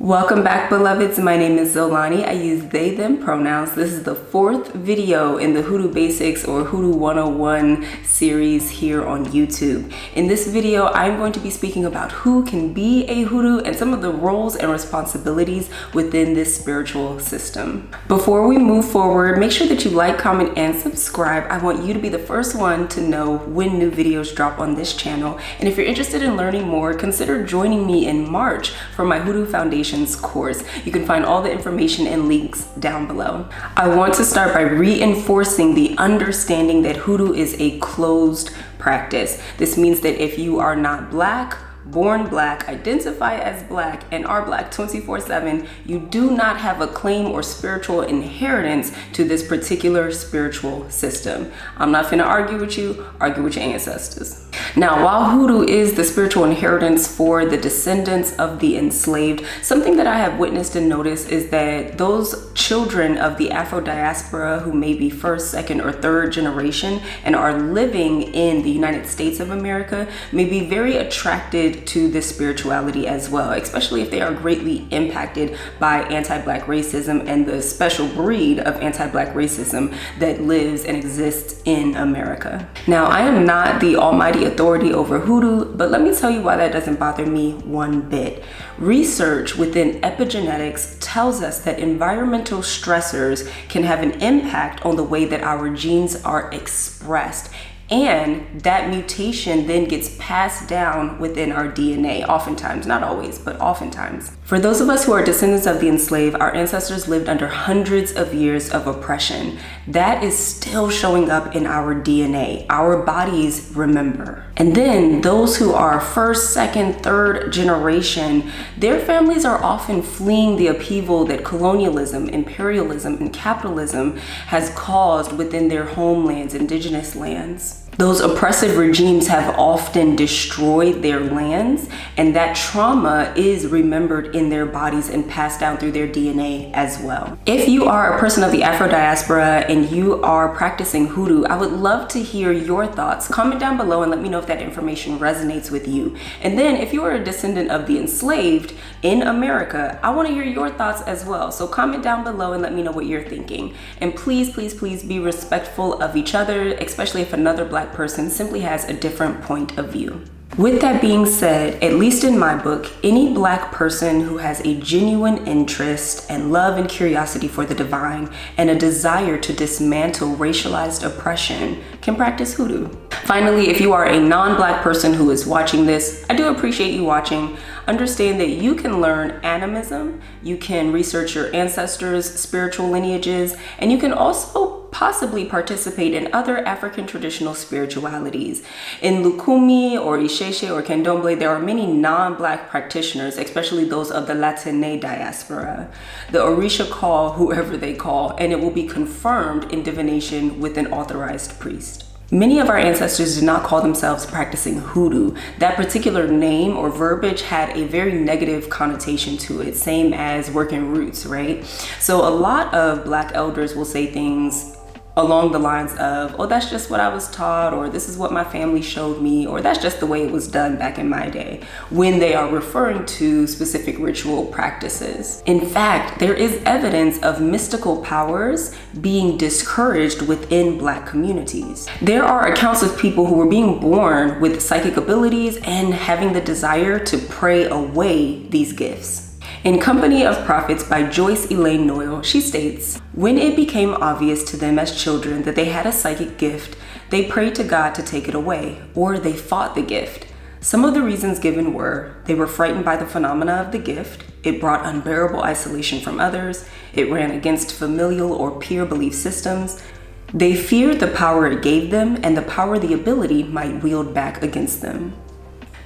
Welcome back, beloveds. My name is Xolani. I use they, them pronouns. This is the fourth video in the Hoodoo Basics or Hoodoo 101 series here on YouTube. In this video, I'm going to be speaking about who can be a Hoodoo and some of the roles and responsibilities within this spiritual system. Before we move forward, make sure that you like, comment, and subscribe. I want you to be the first one to know when new videos drop on this channel. And if you're interested in learning more, consider joining me in March for my Hoodoo Foundation course. You can find all the information and links down below. I want to start by reinforcing the understanding that Hoodoo is a closed practice. This means that if you are not Black, born Black, identify as Black, and are Black 24/7, you do not have a claim or spiritual inheritance to this particular spiritual system. I'm not finna argue with you, argue with your ancestors. Now, while Hoodoo is the spiritual inheritance for the descendants of the enslaved, something that I have witnessed and noticed is that those children of the Afro diaspora who may be first, second, or third generation and are living in the United States of America may be very attracted to this spirituality as well, especially if they are greatly impacted by anti-Black racism and the special breed of anti-Black racism that lives and exists in America. Now, I am not the almighty authority over Hoodoo, but let me tell you why that doesn't bother me one bit. Research within epigenetics tells us that environmental stressors can have an impact on the way that our genes are expressed. And that mutation then gets passed down within our DNA, oftentimes, not always, but oftentimes. For those of us who are descendants of the enslaved, our ancestors lived under hundreds of years of oppression. That is still showing up in our DNA. Our bodies remember. And then those who are first, second, third generation, their families are often fleeing the upheaval that colonialism, imperialism, and capitalism has caused within their homelands, indigenous lands. Those oppressive regimes have often destroyed their lands, and that trauma is remembered in their bodies and passed down through their DNA as well. If you are a person of the Afro diaspora and you are practicing Hoodoo, I would love to hear your thoughts. Comment down below and let me know if that information resonates with you. And then if you are a descendant of the enslaved in America, I want to hear your thoughts as well. So comment down below and let me know what you're thinking. And please, please, please be respectful of each other, especially if another Black person simply has a different point of view. With that being said, at least in my book, any Black person who has a genuine interest and love and curiosity for the divine and a desire to dismantle racialized oppression can practice Hoodoo. Finally, if you are a non-Black person who is watching this, I do appreciate you watching. Understand that you can learn animism, you can research your ancestors' spiritual lineages, and you can also possibly participate in other African traditional spiritualities. In Lukumi or Isheshe or Candomblé, there are many non-Black practitioners, especially those of the Latine diaspora. The Orisha call whoever they call, and it will be confirmed in divination with an authorized priest. Many of our ancestors did not call themselves practicing Hoodoo. That particular name or verbiage had a very negative connotation to it, same as working roots, right? So a lot of Black elders will say things along the lines of, oh, that's just what I was taught, or this is what my family showed me, or that's just the way it was done back in my day, when they are referring to specific ritual practices. In fact, there is evidence of mystical powers being discouraged within Black communities. There are accounts of people who were being born with psychic abilities and having the desire to pray away these gifts. In Company of Prophets by Joyce Elaine Noyle, she states, when it became obvious to them as children that they had a psychic gift, they prayed to God to take it away, or they fought the gift. Some of the reasons given were, they were frightened by the phenomena of the gift, it brought unbearable isolation from others, it ran against familial or peer belief systems, they feared the power it gave them and the power the ability might wield back against them.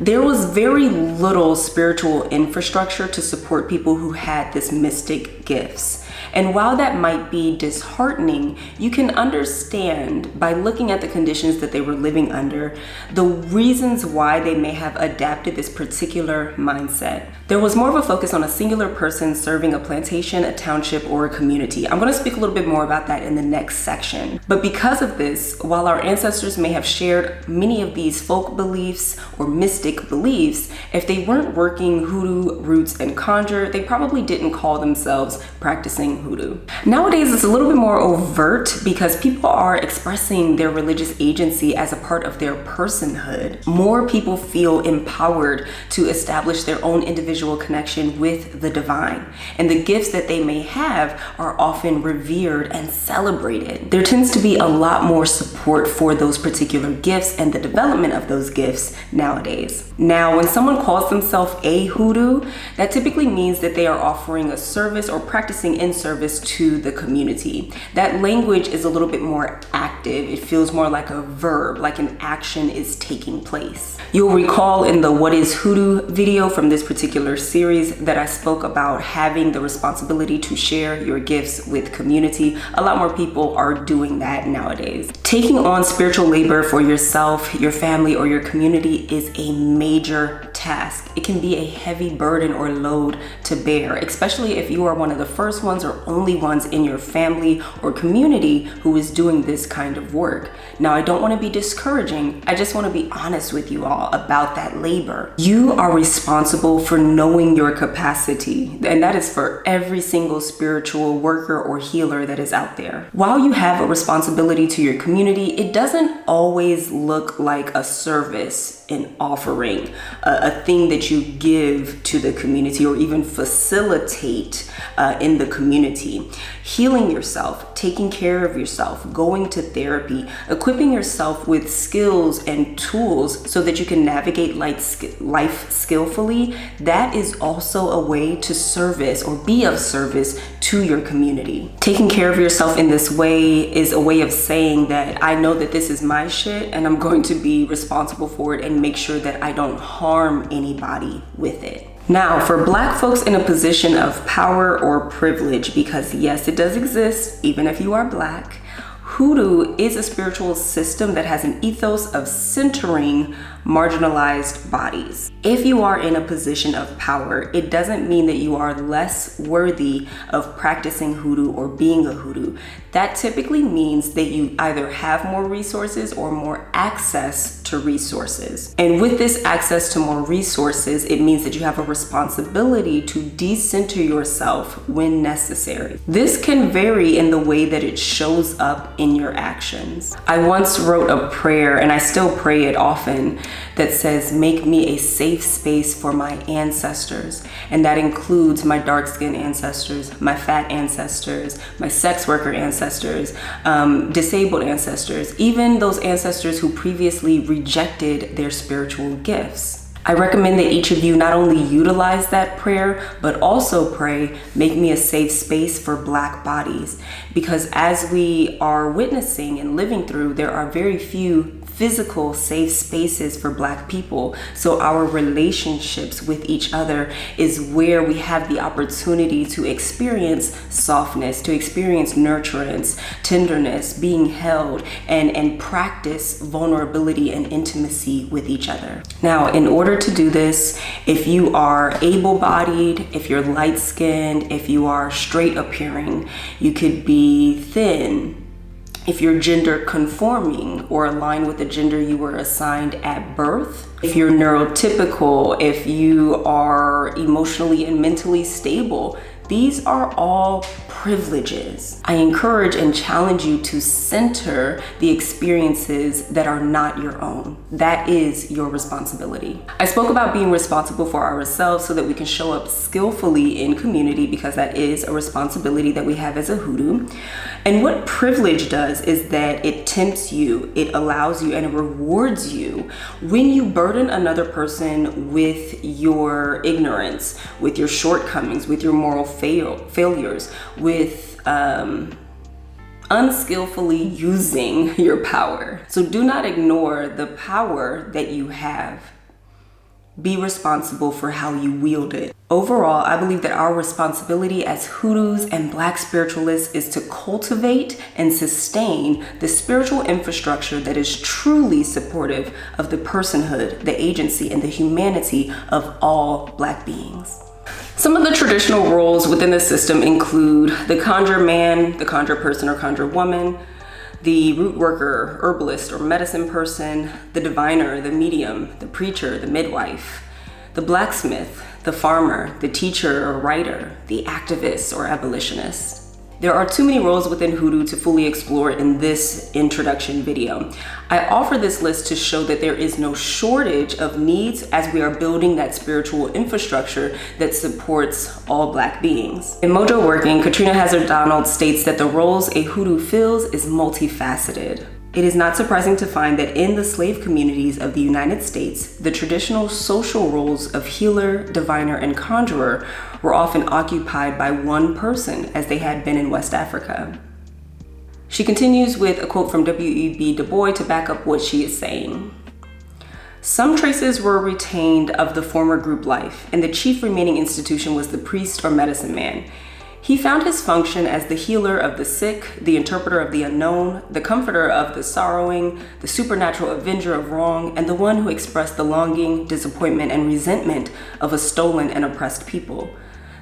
There was very little spiritual infrastructure to support people who had this mystic gifts. And while that might be disheartening, you can understand by looking at the conditions that they were living under, the reasons why they may have adapted this particular mindset. There was more of a focus on a singular person serving a plantation, a township, or a community. I'm going to speak a little bit more about that in the next section. But because of this, while our ancestors may have shared many of these folk beliefs or mystic hoodooistic beliefs, if they weren't working hoodoo roots and conjure, they probably didn't call themselves practicing hoodoo. Nowadays, it's a little bit more overt because people are expressing their religious agency as a part of their personhood. More people feel empowered to establish their own individual connection with the divine, and the gifts that they may have are often revered and celebrated. There tends to be a lot more support for those particular gifts and the development of those gifts nowadays. Now, when someone calls themselves a hoodoo, that typically means that they are offering a service or practicing in service to the community. That language is a little bit more active. It feels more like a verb, like an action is taking place. You'll recall in the What is Hoodoo video from this particular series that I spoke about having the responsibility to share your gifts with community. A lot more people are doing that nowadays. Taking on spiritual labor for yourself, your family, or your community is a major task. It can be a heavy burden or load to bear, especially if you are one of the first ones or only ones in your family or community who is doing this kind of work. Now, I don't want to be discouraging. I just want to be honest with you all about that labor. You are responsible for knowing your capacity, and that is for every single spiritual worker or healer that is out there. While you have a responsibility to your community, it doesn't always look like a service, an offering, a thing that you give to the community or even facilitate in the community. Healing yourself, taking care of yourself, going to therapy, equipping yourself with skills and tools so that you can navigate life skillfully, that is also a way to service or be of service to your community. Taking care of yourself in this way is a way of saying that I know that this is my shit and I'm going to be responsible for it and make sure that I don't harm anybody with it. Now, for Black folks in a position of power or privilege, because yes, it does exist, even if you are Black, Hoodoo is a spiritual system that has an ethos of centering marginalized bodies. If you are in a position of power, it doesn't mean that you are less worthy of practicing hoodoo or being a hoodoo. That typically means that you either have more resources or more access to resources. And with this access to more resources, it means that you have a responsibility to decenter yourself when necessary. This can vary in the way that it shows up in your actions. I once wrote a prayer, and I still pray it often, that says, make me a safe space for my ancestors. And that includes my dark-skinned ancestors, my fat ancestors, my sex worker ancestors, disabled ancestors, even those ancestors who previously rejected their spiritual gifts. I recommend that each of you not only utilize that prayer, but also pray, make me a safe space for Black bodies. Because as we are witnessing and living through, there are very few physical safe spaces for Black people. So our relationships with each other is where we have the opportunity to experience softness, to experience nurturance, tenderness, being held, and practice vulnerability and intimacy with each other. Now, in order to do this, if you are able-bodied, if you're light-skinned, if you are straight appearing, you could be thin. If you're gender conforming or aligned with the gender you were assigned at birth, if you're neurotypical, if you are emotionally and mentally stable, these are all privileges. I encourage and challenge you to center the experiences that are not your own. That is your responsibility. I spoke about being responsible for ourselves so that we can show up skillfully in community, because that is a responsibility that we have as a hoodoo. And what privilege does is that it tempts you, it allows you, and it rewards you when you burden another person with your ignorance, with your shortcomings, with your moral failures, with unskillfully using your power. So do not ignore the power that you have. Be responsible for how you wield it. Overall, I believe that our responsibility as hoodoos and Black spiritualists is to cultivate and sustain the spiritual infrastructure that is truly supportive of the personhood, the agency, and the humanity of all Black beings. Some of the traditional roles within the system include the conjure man, the conjure person or conjure woman, the root worker, herbalist, or medicine person, the diviner, the medium, the preacher, the midwife, the blacksmith, the farmer, the teacher or writer, the activist or abolitionist. There are too many roles within Hoodoo to fully explore in this introduction video. I offer this list to show that there is no shortage of needs as we are building that spiritual infrastructure that supports all Black beings. In Mojo Working, Katrina Hazard-Donald states that the roles a Hoodoo fills is multifaceted. It is not surprising to find that in the slave communities of the United States, the traditional social roles of healer, diviner, and conjurer were often occupied by one person, as they had been in West Africa. She continues with a quote from W.E.B. Du Bois to back up what she is saying. Some traces were retained of the former group life, and the chief remaining institution was the priest or medicine man. He found his function as the healer of the sick, the interpreter of the unknown, the comforter of the sorrowing, the supernatural avenger of wrong, and the one who expressed the longing, disappointment, and resentment of a stolen and oppressed people.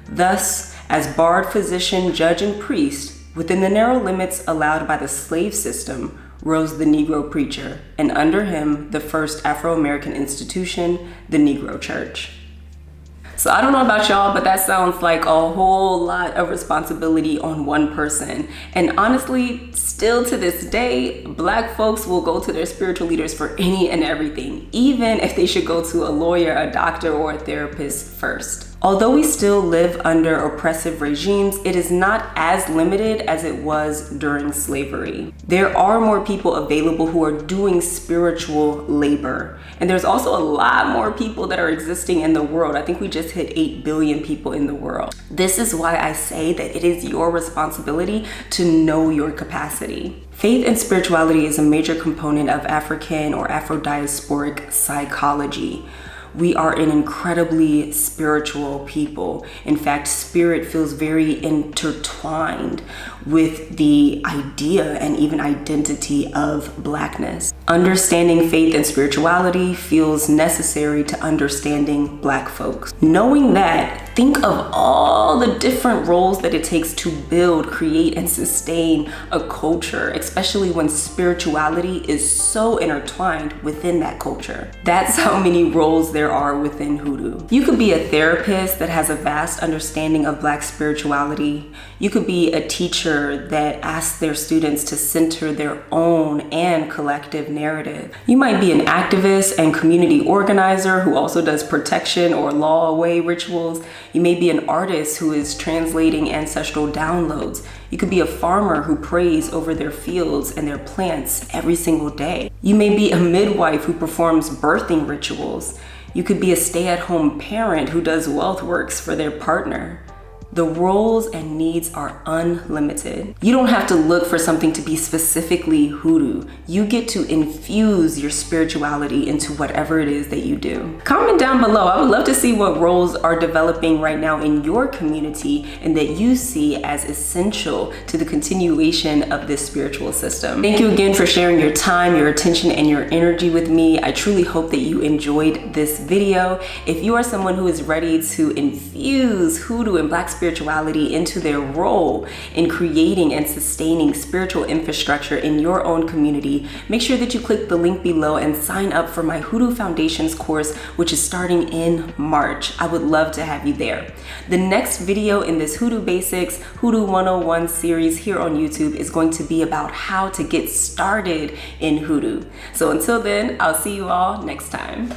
Thus, as bard, physician, judge, and priest, within the narrow limits allowed by the slave system, rose the Negro preacher, and under him, the first Afro-American institution, the Negro Church. So I don't know about y'all, but that sounds like a whole lot of responsibility on one person. And honestly, still to this day, Black folks will go to their spiritual leaders for any and everything, even if they should go to a lawyer, a doctor, or a therapist first. Although we still live under oppressive regimes, it is not as limited as it was during slavery. There are more people available who are doing spiritual labor. And there's also a lot more people that are existing in the world. I think we just hit 8 billion people in the world. This is why I say that it is your responsibility to know your capacity. Faith and spirituality is a major component of African or Afro-diasporic psychology. We are an incredibly spiritual people. In fact, spirit feels very intertwined with the idea and even identity of Blackness. Understanding faith and spirituality feels necessary to understanding Black folks. Knowing that, think of all the different roles that it takes to build, create, and sustain a culture, especially when spirituality is so intertwined within that culture. That's how many roles there are within Hoodoo. You could be a therapist that has a vast understanding of Black spirituality. You could be a teacher that asks their students to center their own and collective narrative. You might be an activist and community organizer who also does protection or law away rituals. You may be an artist who is translating ancestral downloads. You could be a farmer who prays over their fields and their plants every single day. You may be a midwife who performs birthing rituals. You could be a stay-at-home parent who does wealth works for their partner. The roles and needs are unlimited. You don't have to look for something to be specifically Hoodoo. You get to infuse your spirituality into whatever it is that you do. Comment down below. I would love to see what roles are developing right now in your community and that you see as essential to the continuation of this spiritual system. Thank you again for sharing your time, your attention, and your energy with me. I truly hope that you enjoyed this video. If you are someone who is ready to infuse Hoodoo and Black spirituality into their role in creating and sustaining spiritual infrastructure in your own community, make sure that you click the link below and sign up for my Hoodoo Foundations course, which is starting in March. I would love to have you there. The next video in this Hoodoo Basics, Hoodoo 101 series here on YouTube is going to be about how to get started in Hoodoo. So until then, I'll see you all next time.